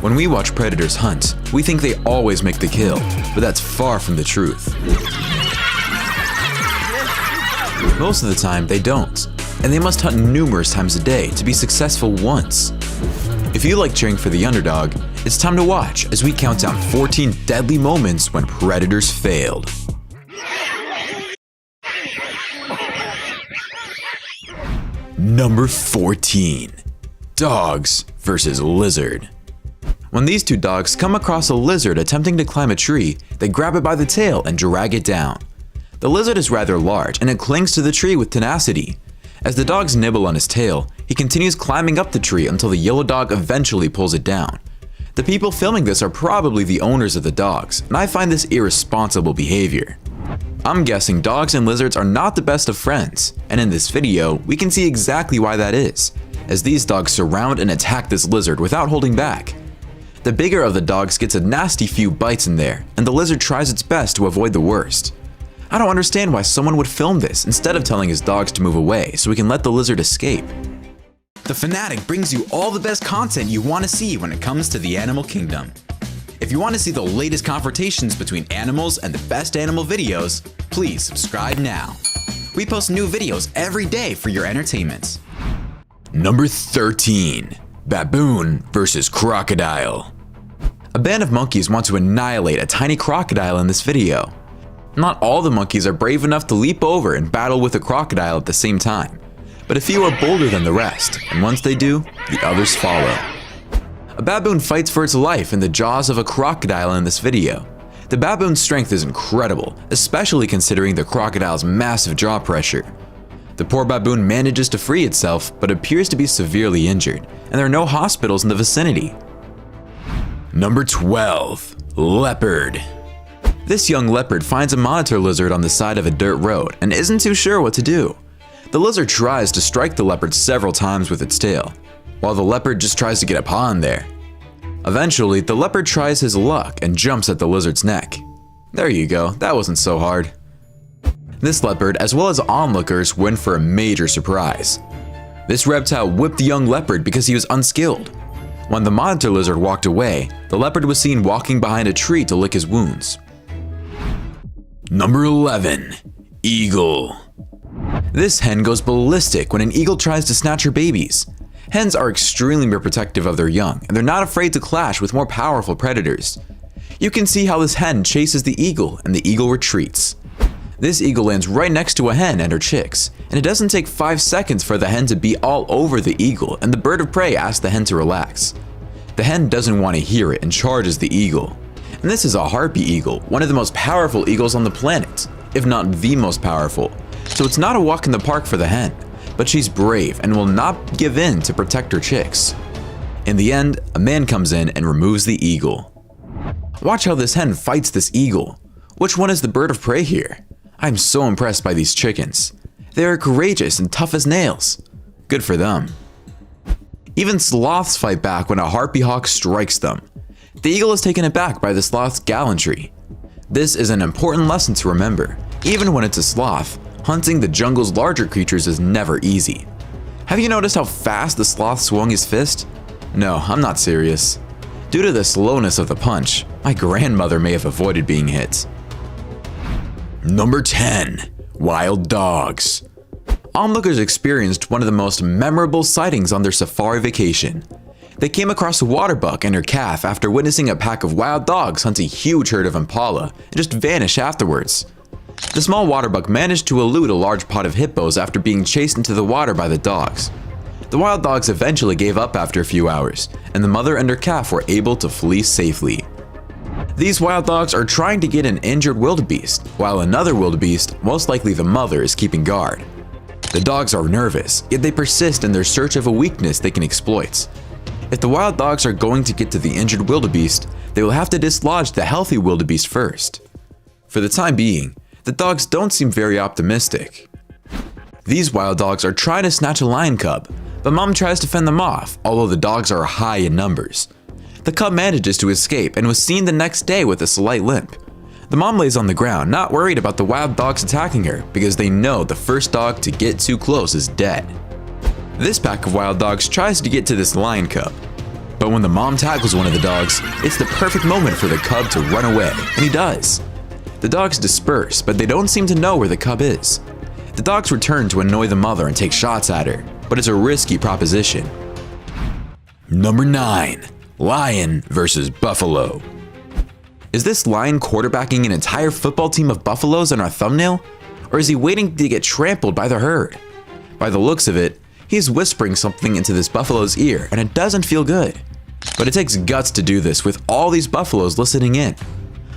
When we watch predators hunt, we think they always make the kill, but that's far from the truth. Most of the time, they don't, and they must hunt numerous times a day to be successful once. If you like cheering for the underdog, it's time to watch as we count down 14 deadly moments when predators failed. Number 14. Dogs versus lizard. When these two dogs come across a lizard attempting to climb a tree, they grab it by the tail and drag it down. The lizard is rather large and it clings to the tree with tenacity. As the dogs nibble on his tail, he continues climbing up the tree until the yellow dog eventually pulls it down. The people filming this are probably the owners of the dogs, and I find this irresponsible behavior. I'm guessing dogs and lizards are not the best of friends, and in this video, we can see exactly why that is, as these dogs surround and attack this lizard without holding back. The bigger of the dogs gets a nasty few bites in there, and the lizard tries its best to avoid the worst. I don't understand why someone would film this instead of telling his dogs to move away so we can let the lizard escape. The Fanatic brings you all the best content you want to see when it comes to the animal kingdom. If you want to see the latest confrontations between animals and the best animal videos, please subscribe now. We post new videos every day for your entertainment. Number 13. Baboon versus crocodile. A band of monkeys want to annihilate a tiny crocodile in this video. Not all the monkeys are brave enough to leap over and battle with a crocodile at the same time, but a few are bolder than the rest, and once they do, the others follow. A baboon fights for its life in the jaws of a crocodile in this video. The baboon's strength is incredible, especially considering the crocodile's massive jaw pressure. The poor baboon manages to free itself, but appears to be severely injured, and there are no hospitals in the vicinity. Number 12. Leopard. This young leopard finds a monitor lizard on the side of a dirt road and isn't too sure what to do. The lizard tries to strike the leopard several times with its tail, while the leopard just tries to get a paw in there. Eventually, the leopard tries his luck and jumps at the lizard's neck. There you go, that wasn't so hard. This leopard, as well as onlookers, went for a major surprise. This reptile whipped the young leopard because he was unskilled. When the monitor lizard walked away, the leopard was seen walking behind a tree to lick his wounds. Number 11. Eagle. This hen goes ballistic when an eagle tries to snatch her babies. Hens are extremely protective of their young, and they're not afraid to clash with more powerful predators. You can see how this hen chases the eagle, and the eagle retreats. This eagle lands right next to a hen and her chicks, and it doesn't take 5 seconds for the hen to be all over the eagle, and the bird of prey asks the hen to relax. The hen doesn't want to hear it and charges the eagle. And this is a harpy eagle, one of the most powerful eagles on the planet, if not the most powerful. So it's not a walk in the park for the hen, but she's brave and will not give in to protect her chicks. In the end, a man comes in and removes the eagle. Watch how this hen fights this eagle. Which one is the bird of prey here? I'm so impressed by these chickens. They are courageous and tough as nails. Good for them. Even sloths fight back when a harpy hawk strikes them. The eagle is taken aback by the sloth's gallantry. This is an important lesson to remember. Even when it's a sloth, hunting the jungle's larger creatures is never easy. Have you noticed how fast the sloth swung his fist? No, I'm not serious. Due to the slowness of the punch, my grandmother may have avoided being hit. Number 10. Wild dogs. Onlookers experienced one of the most memorable sightings on their safari vacation. They came across a water buck and her calf after witnessing a pack of wild dogs hunt a huge herd of impala and just vanish afterwards. The small water buck managed to elude a large pod of hippos after being chased into the water by the dogs. The wild dogs eventually gave up after a few hours, and the mother and her calf were able to flee safely. These wild dogs are trying to get an injured wildebeest, while another wildebeest, most likely the mother, is keeping guard. The dogs are nervous, yet they persist in their search of a weakness they can exploit. If the wild dogs are going to get to the injured wildebeest, they will have to dislodge the healthy wildebeest first. For the time being, the dogs don't seem very optimistic. These wild dogs are trying to snatch a lion cub, but mom tries to fend them off, although the dogs are high in numbers. The cub manages to escape and was seen the next day with a slight limp. The mom lays on the ground, not worried about the wild dogs attacking her, because they know the first dog to get too close is dead. This pack of wild dogs tries to get to this lion cub. But when the mom tackles one of the dogs, it's the perfect moment for the cub to run away, and he does. The dogs disperse, but they don't seem to know where the cub is. The dogs return to annoy the mother and take shots at her, but it's a risky proposition. Number 9. Lion versus Buffalo. Is this lion quarterbacking an entire football team of buffaloes in our thumbnail? Or is he waiting to get trampled by the herd? By the looks of it, he's whispering something into this buffalo's ear, and it doesn't feel good. But it takes guts to do this with all these buffaloes listening in.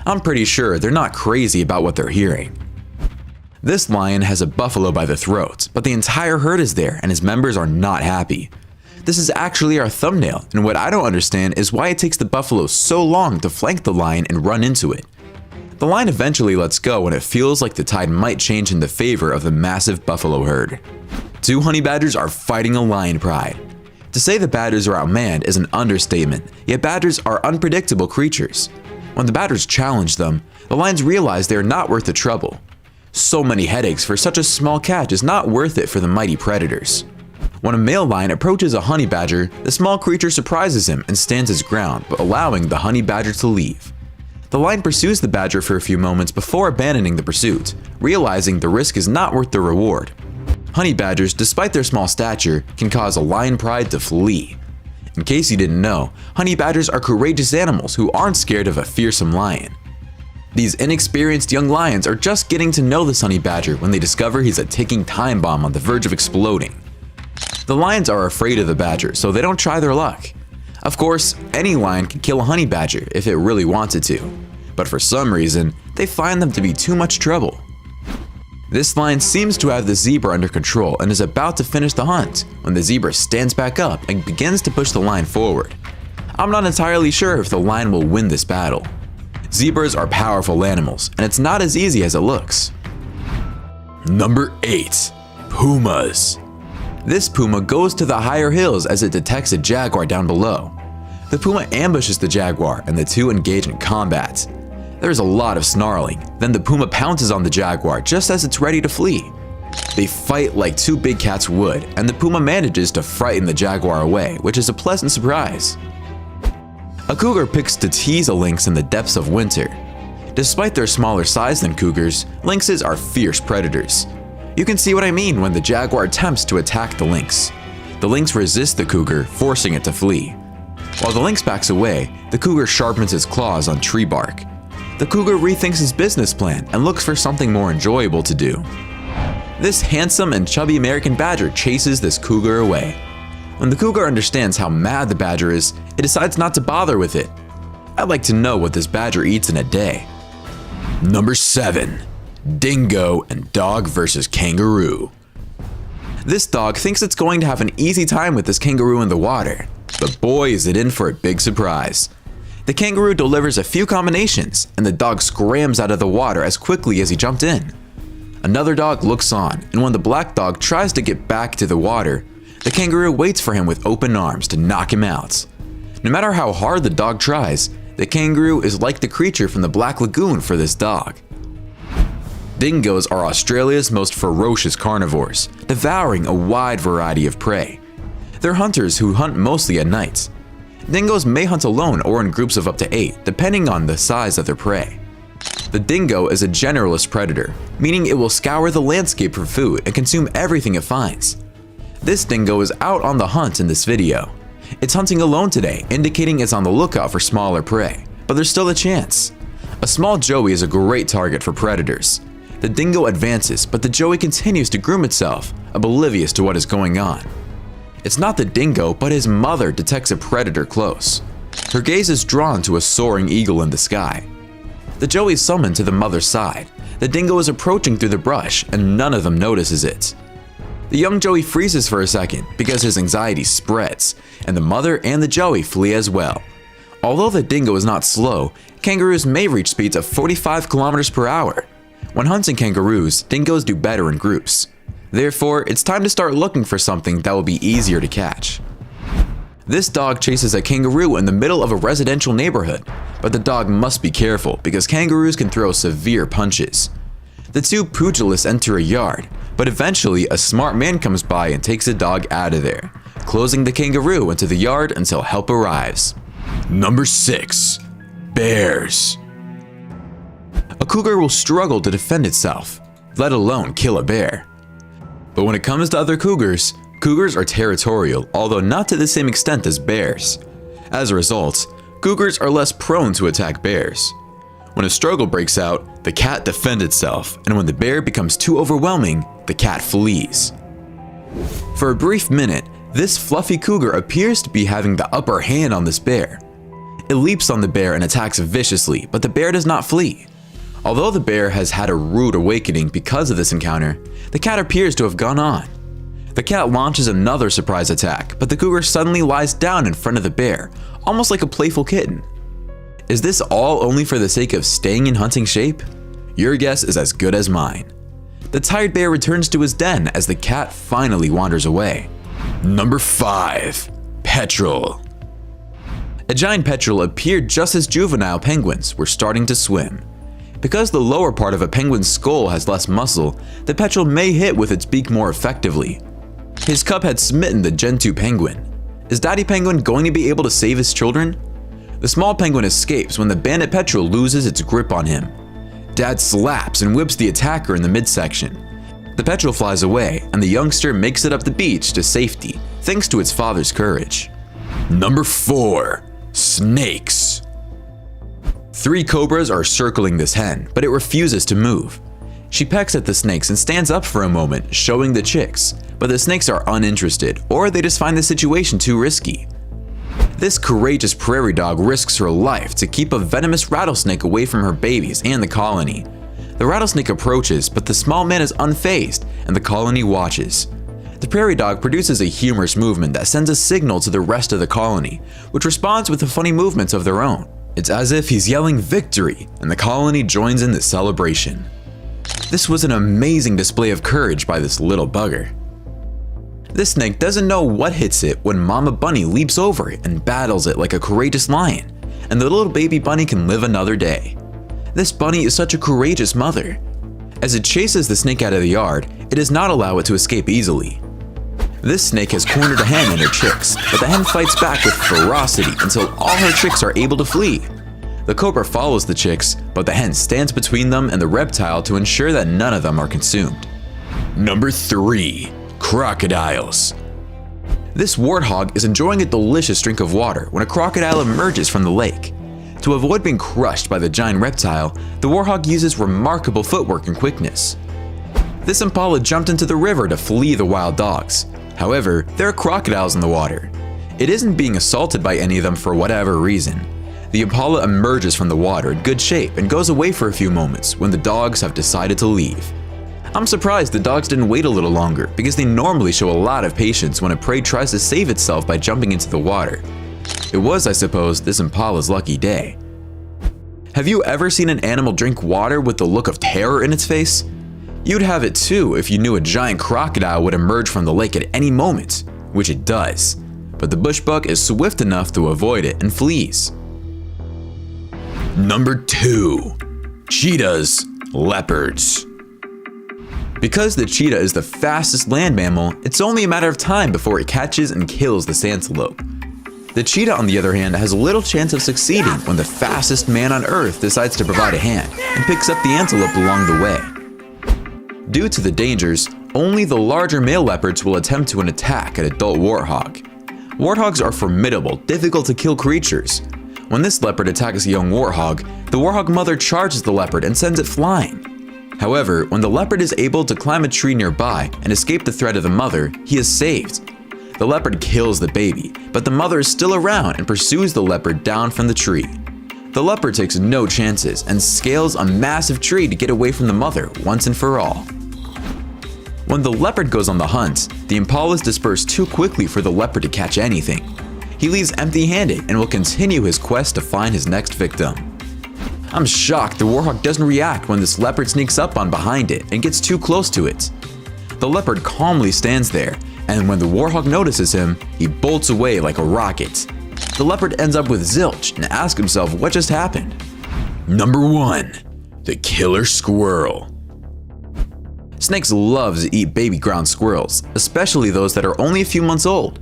I'm pretty sure they're not crazy about what they're hearing. This lion has a buffalo by the throat, but the entire herd is there and his members are not happy. This is actually our thumbnail, and what I don't understand is why it takes the buffalo so long to flank the lion and run into it. The lion eventually lets go when it feels like the tide might change in the favor of the massive buffalo herd. 2 honey badgers are fighting a lion pride. To say the badgers are outmanned is an understatement, yet badgers are unpredictable creatures. When the badgers challenge them, the lions realize they are not worth the trouble. So many headaches for such a small catch is not worth it for the mighty predators. When a male lion approaches a honey badger, the small creature surprises him and stands his ground, but allowing the honey badger to leave. The lion pursues the badger for a few moments before abandoning the pursuit, realizing the risk is not worth the reward. Honey badgers, despite their small stature, can cause a lion pride to flee. In case you didn't know, honey badgers are courageous animals who aren't scared of a fearsome lion. These inexperienced young lions are just getting to know this honey badger when they discover he's a ticking time bomb on the verge of exploding. The lions are afraid of the badger, so they don't try their luck. Of course, any lion can kill a honey badger if it really wanted to, but for some reason, they find them to be too much trouble. This lion seems to have the zebra under control and is about to finish the hunt when the zebra stands back up and begins to push the lion forward. I'm not entirely sure if the lion will win this battle. Zebras are powerful animals, and it's not as easy as it looks. Number 8. Pumas. This puma goes to the higher hills as it detects a jaguar down below. The puma ambushes the jaguar and the two engage in combat. There's a lot of snarling, then the puma pounces on the jaguar just as it's ready to flee. They fight like 2 big cats would, and the puma manages to frighten the jaguar away, which is a pleasant surprise. A cougar picks to tease a lynx in the depths of winter. Despite their smaller size than cougars, lynxes are fierce predators. You can see what I mean when the jaguar attempts to attack the lynx. The lynx resists the cougar, forcing it to flee. While the lynx backs away, the cougar sharpens its claws on tree bark. The cougar rethinks his business plan and looks for something more enjoyable to do. This handsome and chubby American badger chases this cougar away. When the cougar understands how mad the badger is, it decides not to bother with it. I'd like to know what this badger eats in a day. Number 7. Dingo and dog versus kangaroo. This dog thinks it's going to have an easy time with this kangaroo in the water, but boy is it in for a big surprise. The kangaroo delivers a few combinations, and the dog scrams out of the water as quickly as he jumped in. Another dog looks on, and when the black dog tries to get back to the water, the kangaroo waits for him with open arms to knock him out. No matter how hard the dog tries, the kangaroo is like the creature from the Black Lagoon for this dog. Dingoes are Australia's most ferocious carnivores, devouring a wide variety of prey. They're hunters who hunt mostly at night. Dingoes may hunt alone or in groups of up to 8, depending on the size of their prey. The dingo is a generalist predator, meaning it will scour the landscape for food and consume everything it finds. This dingo is out on the hunt in this video. It's hunting alone today, indicating it's on the lookout for smaller prey, but there's still a chance. A small joey is a great target for predators. The dingo advances, but the joey continues to groom itself, oblivious to what is going on. It's not the dingo, but his mother detects a predator close. Her gaze is drawn to a soaring eagle in the sky. The joey is summoned to the mother's side. The dingo is approaching through the brush, and none of them notices it. The young joey freezes for a second because his anxiety spreads, and the mother and the joey flee as well. Although the dingo is not slow, kangaroos may reach speeds of 45 kilometers per hour. When hunting kangaroos, dingoes do better in groups. Therefore, it's time to start looking for something that will be easier to catch. This dog chases a kangaroo in the middle of a residential neighborhood, but the dog must be careful because kangaroos can throw severe punches. The two pugilists enter a yard, but eventually a smart man comes by and takes the dog out of there. closing the kangaroo into the yard until help arrives. Number 6. Bears. A cougar will struggle to defend itself, let alone kill a bear. But when it comes to other cougars, cougars are territorial, although not to the same extent as bears. As a result, cougars are less prone to attack bears. When a struggle breaks out, the cat defends itself, and when the bear becomes too overwhelming, the cat flees. For a brief minute, this fluffy cougar appears to be having the upper hand on this bear. It leaps on the bear and attacks viciously, but the bear does not flee. Although the bear has had a rude awakening because of this encounter, the cat appears to have gone on. The cat launches another surprise attack, but the cougar suddenly lies down in front of the bear, almost like a playful kitten. Is this all only for the sake of staying in hunting shape? Your guess is as good as mine. The tired bear returns to his den as the cat finally wanders away. Number 5. Petrel. A giant petrel appeared just as juvenile penguins were starting to swim. Because the lower part of a penguin's skull has less muscle, the petrel may hit with its beak more effectively. His cub had smitten the Gen 2 penguin. Is Daddy Penguin going to be able to save his children? The small penguin escapes when the bandit petrel loses its grip on him. Dad slaps and whips the attacker in the midsection. The petrel flies away, and the youngster makes it up the beach to safety, thanks to its father's courage. Number 4. Snakes. 3 cobras are circling this hen, but it refuses to move. She pecks at the snakes and stands up for a moment, showing the chicks, but the snakes are uninterested, or they just find the situation too risky. This courageous prairie dog risks her life to keep a venomous rattlesnake away from her babies and the colony. The rattlesnake approaches, but the small man is unfazed, and the colony watches. The prairie dog produces a humorous movement that sends a signal to the rest of the colony, which responds with the funny movements of their own. It's as if he's yelling victory, and the colony joins in the celebration. This was an amazing display of courage by this little bugger. This snake doesn't know what hits it when Mama Bunny leaps over it and battles it like a courageous lion, and the little baby bunny can live another day. This bunny is such a courageous mother. As it chases the snake out of the yard, it does not allow it to escape easily. This snake has cornered a hen and her chicks, but the hen fights back with ferocity until all her chicks are able to flee. The cobra follows the chicks, but the hen stands between them and the reptile to ensure that none of them are consumed. Number 3. Crocodiles. This warthog is enjoying a delicious drink of water when a crocodile emerges from the lake. To avoid being crushed by the giant reptile, the warthog uses remarkable footwork and quickness. This impala jumped into the river to flee the wild dogs. However, there are crocodiles in the water. It isn't being assaulted by any of them for whatever reason. The impala emerges from the water in good shape and goes away for a few moments when the dogs have decided to leave. I'm surprised the dogs didn't wait a little longer because they normally show a lot of patience when a prey tries to save itself by jumping into the water. It was, I suppose, this impala's lucky day. Have you ever seen an animal drink water with the look of terror in its face? You'd have it too if you knew a giant crocodile would emerge from the lake at any moment, which it does. But the bushbuck is swift enough to avoid it and flees. Number 2. Cheetahs, leopards. Because the cheetah is the fastest land mammal, it's only a matter of time before it catches and kills the antelope. The cheetah, on the other hand, has little chance of succeeding when the fastest man on earth decides to provide a hand and picks up the antelope along the way. Due to the dangers, only the larger male leopards will attempt to attack an adult warthog. Warthogs are formidable, difficult to kill creatures. When this leopard attacks a young warthog, the warthog mother charges the leopard and sends it flying. However, when the leopard is able to climb a tree nearby and escape the threat of the mother, he is saved. The leopard kills the baby, but the mother is still around and pursues the leopard down from the tree. The leopard takes no chances and scales a massive tree to get away from the mother once and for all. When the leopard goes on the hunt, the impalas disperse too quickly for the leopard to catch anything. He leaves empty-handed and will continue his quest to find his next victim. I'm shocked the warthog doesn't react when this leopard sneaks up on behind it and gets too close to it. The leopard calmly stands there, and when the warthog notices him, he bolts away like a rocket. The leopard ends up with zilch and asks himself what just happened. Number 1. The killer squirrel. Snakes love to eat baby ground squirrels, especially those that are only a few months old.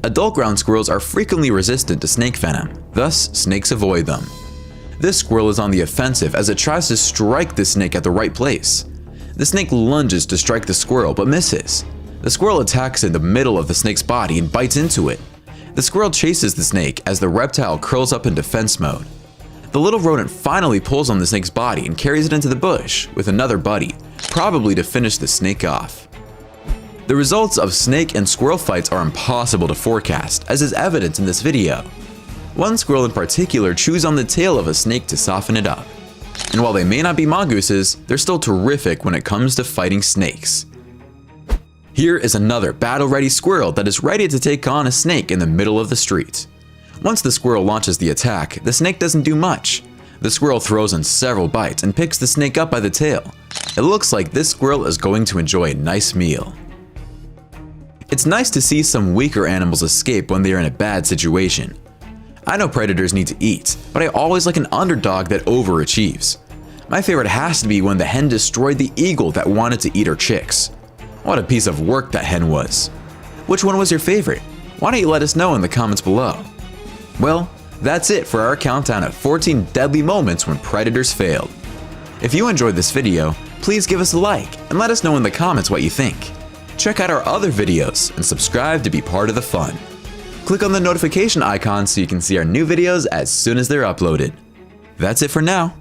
Adult ground squirrels are frequently resistant to snake venom, thus snakes avoid them. This squirrel is on the offensive as it tries to strike the snake at the right place. The snake lunges to strike the squirrel but misses. The squirrel attacks in the middle of the snake's body and bites into it. The squirrel chases the snake as the reptile curls up in defense mode. The little rodent finally pulls on the snake's body and carries it into the bush with another buddy, probably to finish the snake off. The results of snake and squirrel fights are impossible to forecast, as is evident in this video. One squirrel in particular chews on the tail of a snake to soften it up. And while they may not be mongooses, they're still terrific when it comes to fighting snakes. Here is another battle-ready squirrel that is ready to take on a snake in the middle of the street. Once the squirrel launches the attack, the snake doesn't do much. The squirrel throws in several bites and picks the snake up by the tail. It looks like this squirrel is going to enjoy a nice meal. It's nice to see some weaker animals escape when they are in a bad situation. I know predators need to eat, but I always like an underdog that overachieves. My favorite has to be when the hen destroyed the eagle that wanted to eat her chicks. What a piece of work that hen was. Which one was your favorite? Why don't you let us know in the comments below? Well, that's it for our countdown of 14 deadly moments when predators failed. If you enjoyed this video, please give us a like and let us know in the comments what you think. Check out our other videos and subscribe to be part of the fun. Click on the notification icon so you can see our new videos as soon as they're uploaded. That's it for now.